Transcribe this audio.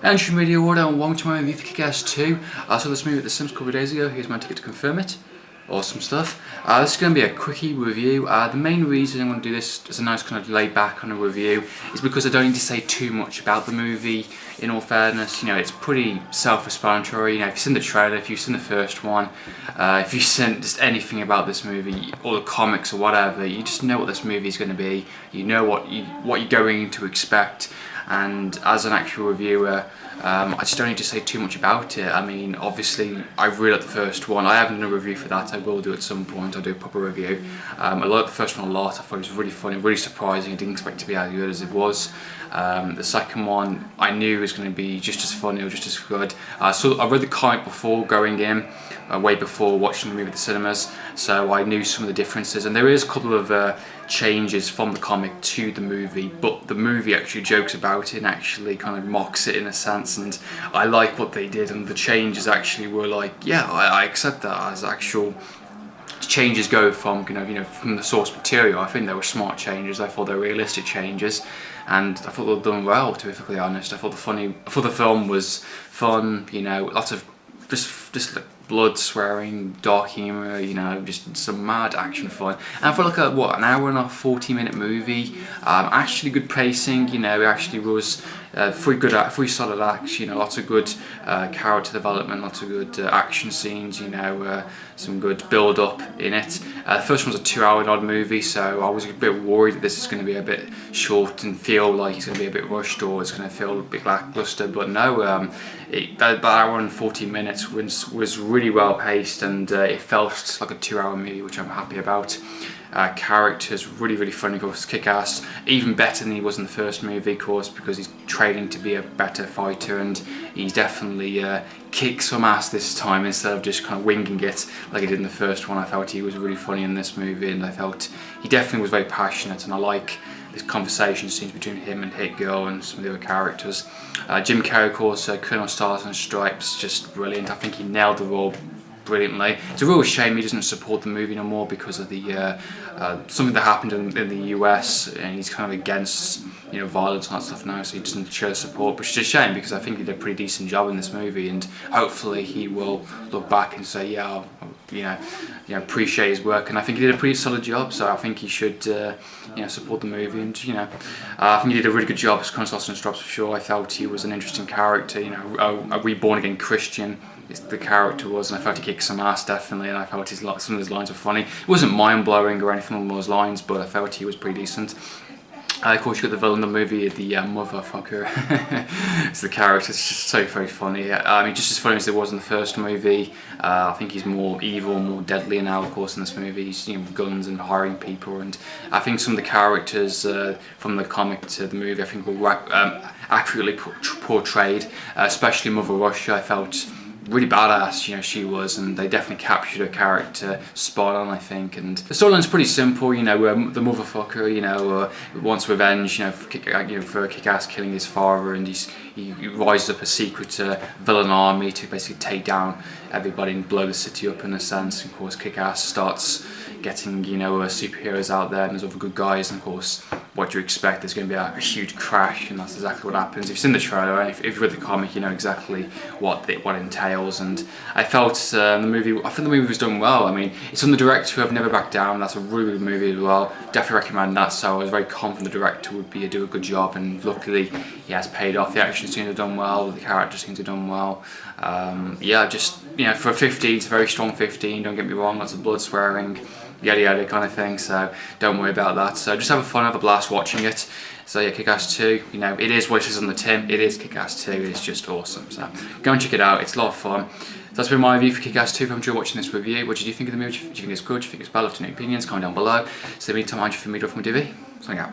Entry media order and welcome to my review for Kick-Ass 2. I saw this movie at the Sims a couple of days ago. Here's my ticket to confirm it. Awesome stuff. This is going to be a quickie review. The main reason I want to do this as a nice kind of laid back kind of review is because I don't need to say too much about the movie. In all fairness, you know, it's pretty self-explanatory. You know, if you've seen the trailer, if you've seen the first one, if you've seen just anything about this movie, or the comics or whatever, you just know what this movie is going to be. You know what you're going to expect. And as an actual reviewer, I just don't need to say too much about it. I mean, obviously, I really like the first one. I haven't done a review for that. I will do at some point. I'll do a proper review. I liked the first one a lot. I thought it was really funny, really surprising. I didn't expect it to be as good as it was. The second one, I knew was going to be just as funny or just as good. So I read the comic before going in, way before watching the movie at the cinemas, so I knew some of the differences. And there is a couple of changes from the comic to the movie, but the movie actually jokes about it and actually kind of mocks it in a sense, and I like what they did, and the changes actually were like, yeah, I accept that as actual changes go from from the source material. I think they were smart changes. I thought they were realistic changes, and I thought they were done well, to be perfectly honest. I thought the film was fun, you know, lots of just like blood, swearing, dark humour, you know, just some mad action fun. And for like an hour and a 40-minute movie, actually good pacing, you know, it actually was three solid acts, you know, lots of good character development, lots of good action scenes, you know, some good build up in it. The first one was a 2-hour odd movie, so I was a bit worried that this is going to be a bit short and feel like it's going to be a bit rushed, or it's going to feel a bit lackluster, but no, that hour and 40 minutes was really well paced, and it felt like a 2-hour movie, which I'm happy about. Characters really funny, of course. Kick-Ass, even better than he was in the first movie, of course, because he's training to be a better fighter, and he's definitely kicked some ass this time instead of just kind of winging it like he did in the first one. I felt he was really funny in this movie, and I felt he definitely was very passionate, and I like this conversation scenes between him and Hit Girl and some of the other characters. Jim Carrey, of course, Colonel Stars and Stripes, just brilliant. I think he nailed the role brilliantly. It's a real shame he doesn't support the movie no more because of the something that happened in the US, and he's kind of against, you know, violence and that stuff now, so he doesn't show support, which is a shame because I think he did a pretty decent job in this movie, and hopefully he will look back and say, yeah, appreciate his work, and I think he did a pretty solid job, so I think he should support the movie, and I think he did a really good job as Colonel Stars and Stripes for sure. I felt he was an interesting character, you know, a reborn again Christian. The character was, and I felt he kicked some ass definitely, and I felt some of his lines were funny. It wasn't mind-blowing or anything along those lines, but I felt he was pretty decent. Of course, you got the villain in the movie, the motherfucker. It's the character. It's just so very funny. I mean, just as funny as it was in the first movie. I think he's more evil, more deadly now. Of course, in this movie, he's guns and hiring people. And I think some of the characters from the comic to the movie, I think were accurately portrayed. Especially Mother Russia, I felt really badass, you know, she was, and they definitely captured her character spot on, I think. And the storyline's pretty simple, you know, the motherfucker, you know, wants revenge, you know, for Kick-Ass killing his father, and he rises up a secret villain army to basically take down everybody and blow the city up in a sense. And of course, Kick-Ass starts getting, you know, superheroes out there, and there's other good guys, and of course, what do you expect? There's going to be a huge crash, and that's exactly what happens. If you've seen the trailer, and if you've read the comic, you know exactly what it entails. And I felt I think the movie was done well. I mean, it's from the director who I've Never Backed Down. That's a really good movie as well. Definitely recommend that. So I was very confident the director would do a good job, and luckily he has paid off. The action scenes are done well, the character scenes are done well. Yeah, just, you know, for a 15, it's a very strong 15. Don't get me wrong, lots of blood, swearing, yada yada kind of thing, so don't worry about that. So just have fun, have a blast watching it. So yeah, Kick-Ass 2, you know, it is what it is on the tin. It is Kick-Ass 2, it's just awesome. So go and check it out, it's a lot of fun. So that's been my review for Kick-Ass 2. If you enjoyed watching this review, what did you think of the movie? Do you think it's good? Do you think it's bad? Love to know your opinions, comment down below. So in the meantime, I'm for me, from TV. Signing out.